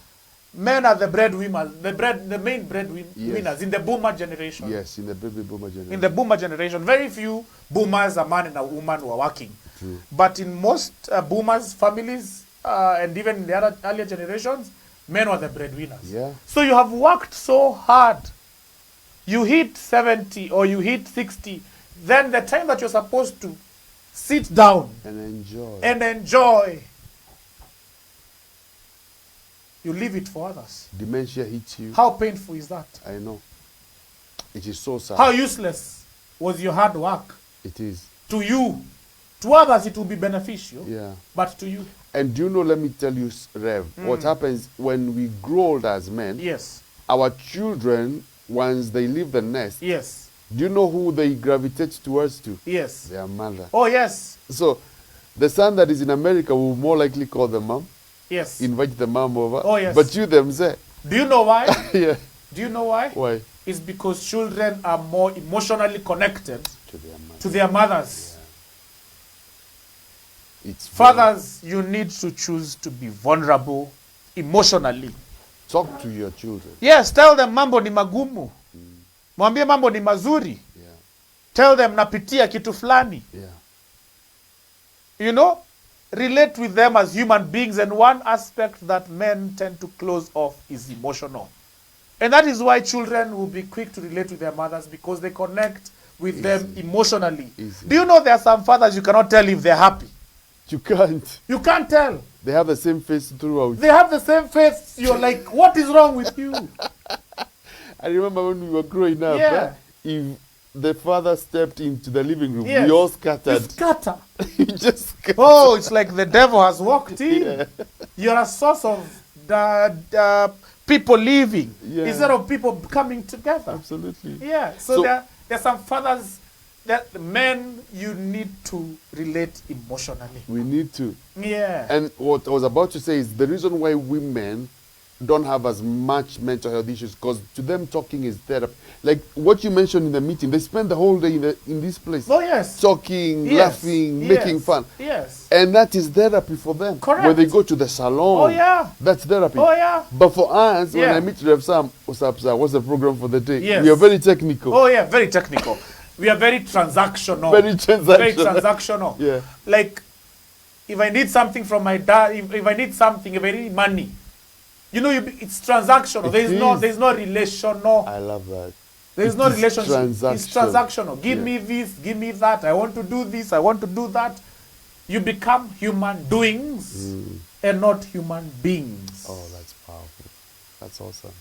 men are the breadwinners, the main breadwinners in the boomer generation. Yes, in the baby boomer generation. In the boomer generation, very few boomers, a man and a woman, who are working. True. But in most boomers' families, and even in the other earlier generations, men were the breadwinners. Yeah. So you have worked so hard. You hit 70 or you hit 60. Then the time that you're supposed to sit down And enjoy. and enjoy, you leave it for others. Dementia hits you. How painful is that? I know. It is so sad. How useless was your hard work It is. to you To others, it will be beneficial, Yeah. but to you, And do you know, let me tell you, Rev, what happens when we grow old as men, yes, our children, once they leave the nest, yes, do you know who they gravitate towards to? yes. Their mother. Oh, yes, So the son that is in America will more likely call the mom, yes. invite the mom over. Oh, yes. But you them say, Do you know why? yeah. Do you know why? Why? It's because children are more emotionally connected To their mother. to their mothers. It's Fathers, you need to choose to be vulnerable emotionally. talk to your children. Yes, tell them mambo ni magumu. Mwambie mambo ni mazuri. Yeah. Tell them napitia kitu fulani. Yeah. You know, relate with them as human beings, and one aspect that men tend to close off is emotional. And that is why children will be quick to relate with their mothers, because they connect with them emotionally. Easy. Do you know there are some fathers you cannot tell if they're happy? You can't. You can't tell. They have the same face throughout. They have the same face. You're like, what is wrong with you? I remember when we were growing up, Yeah. if the father stepped into the living room, Yes. we all You scattered. scatter. You just scattered. Oh, it's like the devil has walked in. Yeah. You're a source of the people leaving Yeah. instead of people coming together. Absolutely. Yeah. So, So- there are some fathers that men you need to relate emotionally. We need to. Yeah. And what I was about to say is the reason why women don't have as much mental health issues, because to them talking is therapy. Like what you mentioned in the meeting, they spend the whole day in this place Oh yes. talking, Yes. laughing, Yes. making fun. Yes. And that is therapy for them. Correct. When they go to the salon, Oh yeah. that's therapy. Oh yeah. But for us, when Yeah. I meet Rev Sam, what's up, sir? What's the program for the day? Yes. We are very technical. Oh yeah. Very technical. We are very transactional. Very transactional. Very transactional. Yeah. Like, if I need something from my dad, if I need something, if I need money, you know, it's transactional. It There's no relational. I love that. There's It no is relationship. It's transactional. Give Yeah. me this, give me that. I want to do this, I want to do that. You become human doings and not human beings. Oh, that's powerful. That's awesome.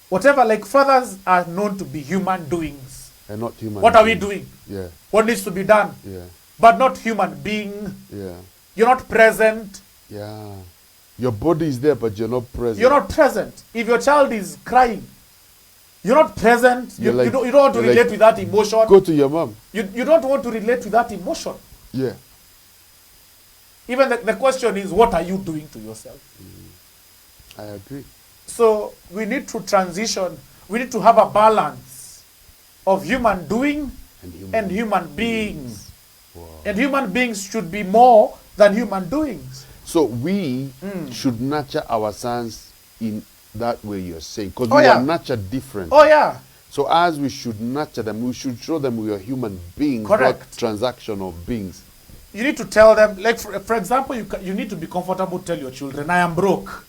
Whatever, like fathers are known to be human doings. And not human. What are we beings. doing? Yeah. What needs to be done? Yeah. But not human being. Yeah. You're not present. Yeah. Your body is there, but you're not present. You're not present. If your child is crying, you're not present. You, You're like- you don't want to you're relate like- with that emotion. Go to your mom. You don't want to relate with that emotion. Yeah. Even the question is, what are you doing to yourself? I agree. So we need to transition. We need to have a balance of human doing and human beings. Wow. And human beings should be more than human doings. So we should nurture our sons in that way you're saying, because Oh, we yeah. are nurtured different. Oh yeah. So as we should nurture them, we should show them we are human beings, Correct. not transactional beings. You need to tell them, like for example, you need to be comfortable to tell your children, I am broke.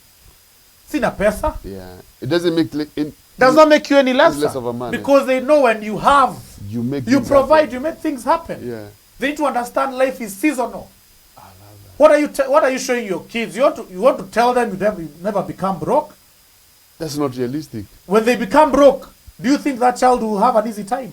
Sina pesa. Yeah. It doesn't make Does not make you any lesser. less of a man. Because they know when you have, you make you things provide, happen. you make things happen. Yeah. They need to understand life is seasonal. I love that. What are you showing your kids? You want to tell them you never become broke? That's not realistic. When they become broke, do you think that child will have an easy time?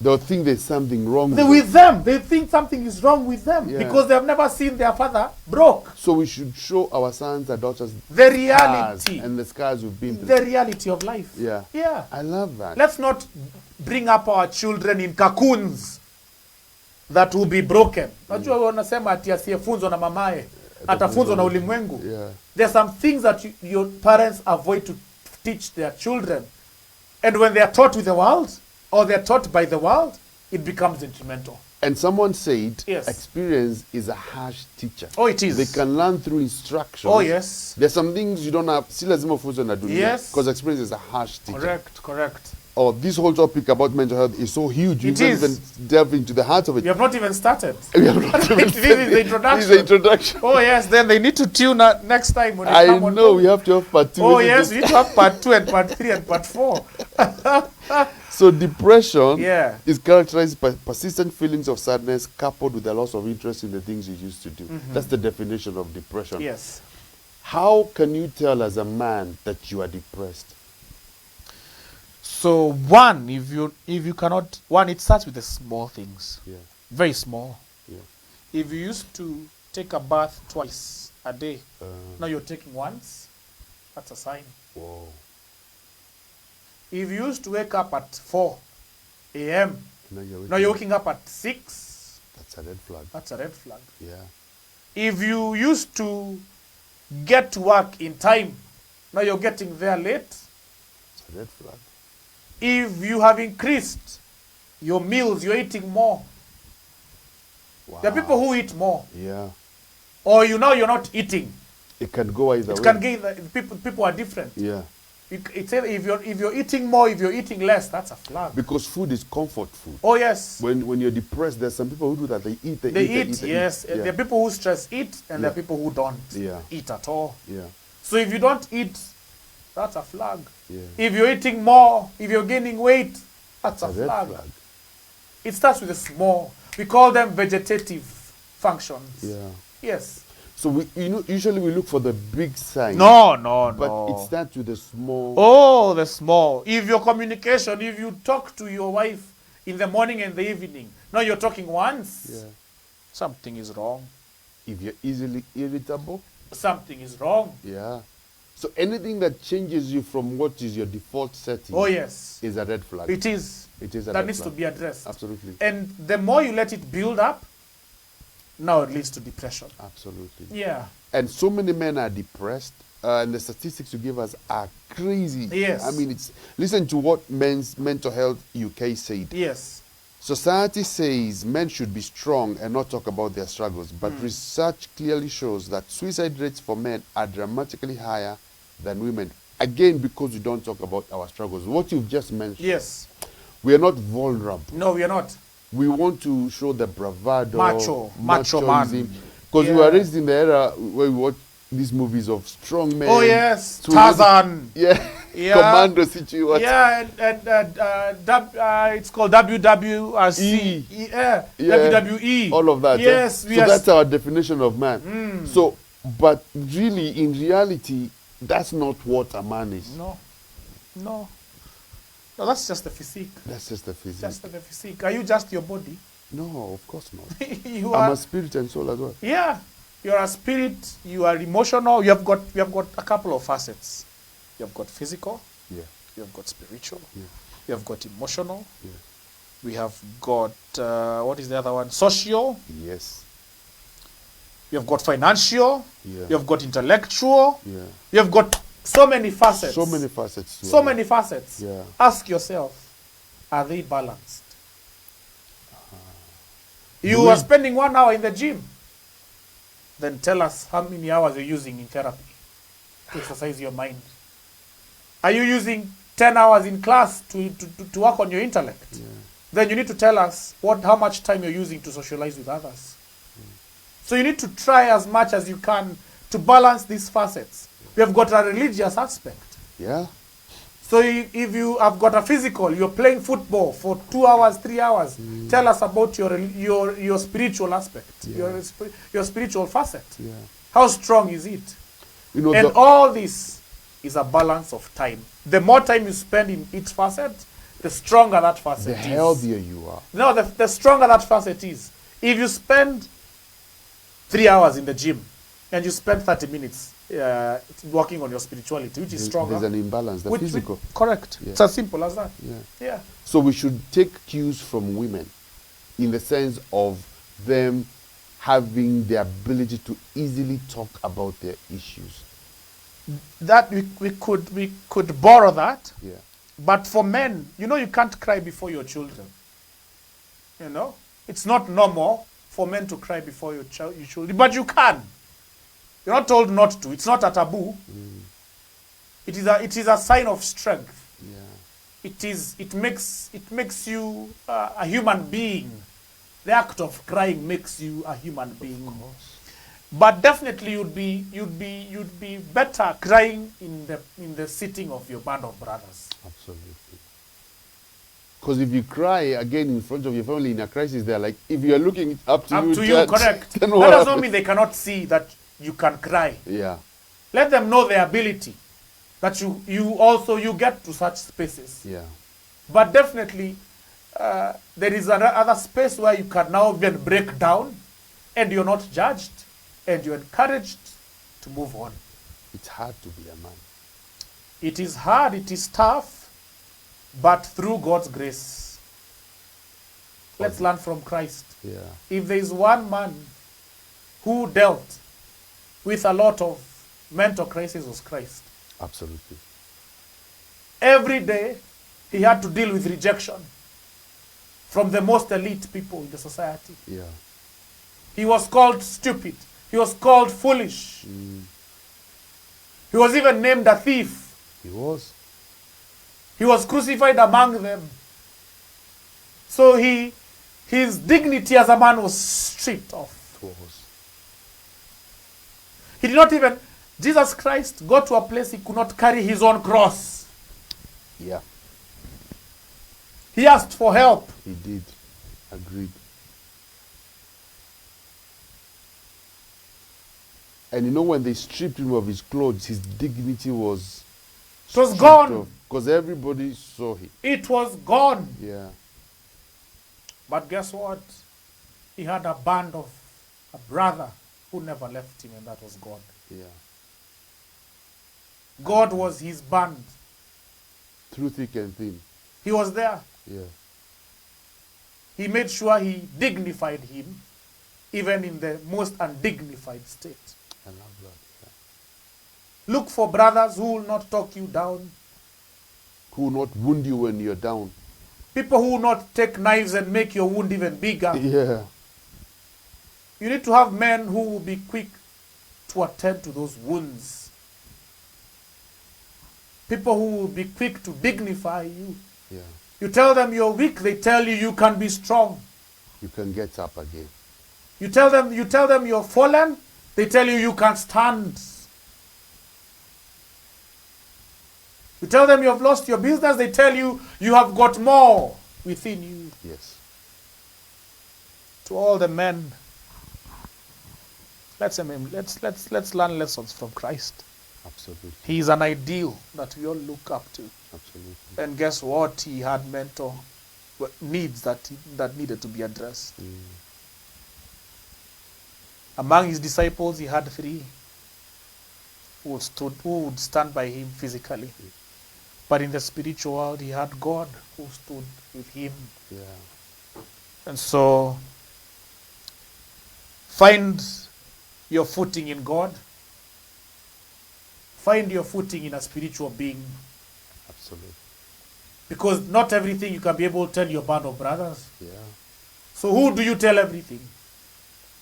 They'll think there's something wrong With them, they think something is wrong with them Yeah. because they have never seen their father broke. So we should show our sons and daughters The scars reality, and the scars we've been through. the reality of life. Yeah. Yeah. I love that. Let's not bring up our children in cocoons that will be broken. Najua wanasema ati asiyefunzwa na mamaye atafunzwa na ulimwengu. Yeah. There are some things that your parents avoid to teach their children. And when they are taught with the world, or they are taught by the world, it becomes detrimental. And someone said, Yes. experience is a harsh teacher. Oh, it is. They can learn through instruction. Oh, yes. There's some things you don't have. Si lazima ufunzwe na dunia. Yes. Because experience is a harsh teacher. Correct. Oh, this whole topic about mental health is so huge. You It can't is. even delve into the heart of it. You have not even started. We have not even This is the introduction. This is the introduction. Oh, yes, then they need to tune up next time when they I come on know board. we have to have part 2. Oh, isn't yes, it? we need to have part 2 and part 3 and part 4. So depression Yeah. is characterized by persistent feelings of sadness coupled with a loss of interest in the things you used to do. That's the definition of depression. Yes. How can you tell as a man that you are depressed? So one, if you cannot, it starts with the small things. Yeah. Very small. Yeah. If you used to take a bath twice a day, now you're taking once, that's a sign. Whoa. If you used to wake up at 4 a.m., now you're waking up at 6, That's a red flag. that's a red flag. Yeah. If you used to get to work in time, now you're getting there late. It's a red flag. If you have increased your meals, you're eating more. Wow. There are people who eat more. Yeah. Or you're not eating. It can go either It way. can get, people are different. Yeah. It's either if you're eating more, if you're eating less, that's a flag. Because food is comfort food. Oh yes. When you're depressed, there's some people who do that. They eat, They eat, yes. Yeah. There are people who stress eat, and there are Yeah. people who don't Yeah. eat at all. Yeah. So if you don't eat, that's a flag. Yeah. If you're eating more, if you're gaining weight, that's a It's a red flag. flag. It starts with a small. We call them vegetative functions. Yeah. Yes. So usually we look for the big sign. No, no, But no. it starts with the small. Oh, the small. If your communication, if you talk to your wife in the morning and the evening, now you're talking once, Yeah. something is wrong. If you're easily irritable. Something is wrong. Yeah. So anything that changes you from what is your default setting Oh, yes. is a red flag. It is. It is a That red needs flag. to be addressed. Absolutely. And the more you let it build up, now it leads to depression. Absolutely. Yeah. And so many men are depressed, and the statistics you give us are crazy. Yes. I mean, listen to what Men's Mental Health UK said. Yes. Society says men should be strong and not talk about their struggles, but research clearly shows that suicide rates for men are dramatically higher than women. Again, because we don't talk about our struggles. What you've just mentioned. Yes. We are not vulnerable. No, we are not. We want to show the bravado, Macho man. Because we Yeah. were raised in the era where we watch these movies of strong men. Oh, yes. So Tarzan. Yeah. Yeah. Commando situation. Yeah, and it's called WWC. Yeah. Yeah. WWE. All of that. Yes. So that's our definition of man. So, but really, in reality, that's not what a man is. No. No. No, that's just the physique. That's just the physique. Just the physique. Are you just your body? No, of course not. You I'm are. a spirit and soul as well. Yeah. You are a spirit. You are emotional. We have got a couple of facets. You have got physical. Yeah. You have got spiritual. Yeah. You have got emotional. Yeah. We have got what is the other one? Social. Yes. You have got financial. Yeah. You have got intellectual. Yeah. You have got so many facets. So many facets. to So it. many facets. Yeah. Ask yourself, are they balanced? You Do are we- spending 1 hour in the gym. Then tell us how many hours you're using in therapy to exercise your mind. Are you using 10 hours in class to work on your intellect? Yeah. Then you need to tell us how much time you're using to socialize with others. So you need to try as much as you can to balance these facets. We have got a religious aspect. Yeah. So if you have got a physical, you're playing football for 2 hours, 3 hours, tell us about your spiritual aspect, Yeah. your spiritual facet. Yeah. How strong is it? You know, And all this is a balance of time. The more time you spend in each facet, the stronger that facet the is. healthier you are. No, the stronger that facet is. If you spend 3 hours in the gym and you spend 30 minutes working on your spirituality, which is stronger. There's an imbalance, the physical. Correct. Yeah. It's as simple as that. Yeah. Yeah. So we should take cues from women in the sense of them having the ability to easily talk about their issues. That we could borrow that. Yeah. But for men, you can't cry before your children. It's not normal for men to cry before your children, but you can. You're not told not to. It's not a taboo. It is a sign of strength. Yeah. It makes you a human being. The act of crying makes you a human being. But definitely you'd be better crying in the sitting of your band of brothers. Absolutely. Because if you cry again in front of your family in a crisis, they're like, if you're looking up to you, Correct. then That what does not happens? mean they cannot see that you can cry. Yeah. Let them know their ability, that you get to such spaces. Yeah. But definitely, there is another space where you can now even break down and you're not judged, and you're encouraged to move on. It's hard to be a man. It is hard, it is tough, but through God's grace. Let's learn from Christ. Yeah. If there is one man who dealt with a lot of mental crisis, was Christ. Absolutely. Every day, he had to deal with rejection from the most elite people in the society. Yeah. He was called stupid. He was called foolish. He was even named a thief. He was. He was crucified among them. So his dignity as a man was stripped off. It was. He did not even, Jesus Christ got to a place he could not carry his own cross. Yeah. He asked for help. He did. Agreed. And you know, when they stripped him of his clothes, his dignity was It was gone. because everybody saw him. It was gone. Yeah. But guess what? He had a brother who never left him, and that was God. Yeah. God was his band. Through thick and thin. He was there. Yeah. He made sure he dignified him, even in the most undignified state. I love that. Yeah. Look for brothers who will not talk you down. Who will not wound you when you're down. People who will not take knives and make your wound even bigger. Yeah. You need to have men who will be quick to attend to those wounds. People who will be quick to dignify you. Yeah. You tell them you're weak, they tell you you can be strong. You can get up again. You tell them you're fallen, they tell you you can stand. You tell them you've lost your business, they tell you you have got more within you. Yes. To all the men, let's learn lessons from Christ. Absolutely. He is an ideal that we all look up to. Absolutely. And guess what? He had mental needs that needed to be addressed. Among his disciples, he had 3 who would stand by him physically. But in the spiritual world, he had God who stood with him. Yeah. And so, find your footing in God. Find your footing in a spiritual being. Absolutely. Because not everything you can be able to tell your band of brothers. Yeah. So who do you tell everything?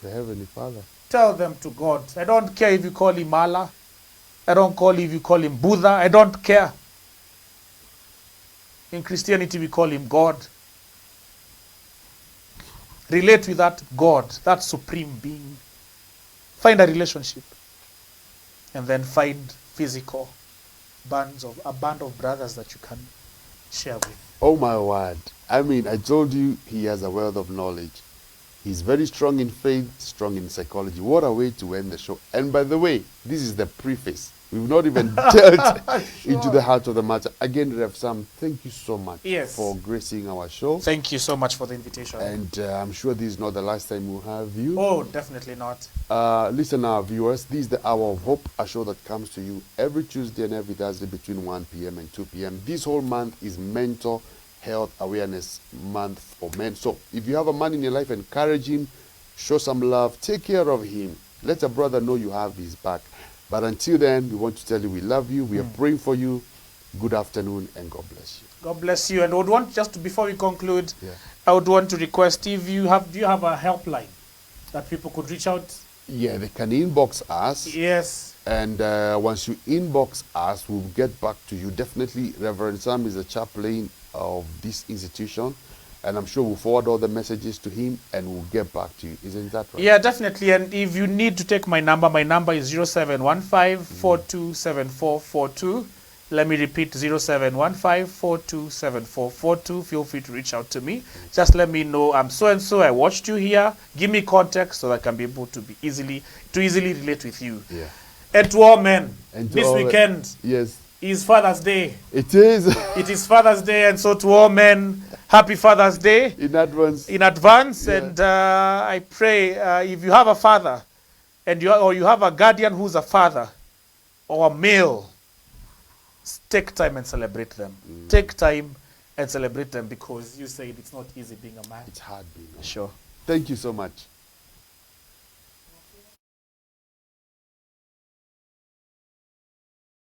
The Heavenly Father. Tell them to God. I don't care if you call him Allah. I don't care if you call him Buddha. I don't care. In Christianity, we call him God. Relate with that God, that supreme being. Find a relationship. And then find physical a band of brothers that you can share with. Oh my word. I mean, I told you he has a wealth of knowledge. He's very strong in faith, strong in psychology. What a way to end the show. And by the way, this is the preface. We've not even delved into the heart of the matter. Again, Rev Sam, thank you so much for gracing our show. Thank you so much for the invitation. And I'm sure this is not the last time we'll have you. Oh, definitely not. Listen, our viewers, this is the Hour of Hope, a show that comes to you every Tuesday and every Thursday between 1 p.m. and 2 p.m. This whole month is Mental Health Awareness Month for men. So if you have a man in your life, encourage him, show some love, take care of him. Let a brother know you have his back. But until then, we want to tell you we love you, we are praying for you. Good afternoon, and God bless you. God bless you. And I would want, just before we conclude, I would want to request, do you have a helpline that people could reach out? Yeah, they can inbox us. Yes. And once you inbox us, we'll get back to you. Definitely, Reverend Sam is a chaplain of this institution. And I'm sure we'll forward all the messages to him and we'll get back to you. Isn't that right? Yeah, definitely. And if you need to take my number is 0715-427442. Let me repeat, 0715-427442. Feel free to reach out to me. Just let me know, I'm so-and-so, I watched you here. Give me context so that I can be able to easily relate with you. Yeah. And to all men, and to this weekend is Father's Day. It is. It is Father's Day, and so to all men, Happy Father's Day in advance. in advance. Yeah. And I pray if you have a father and you have a guardian who's a father or a male, take time and celebrate them. Take time and celebrate them, because you said it's not easy being a man. It's hard being. Sure. Thank you so much.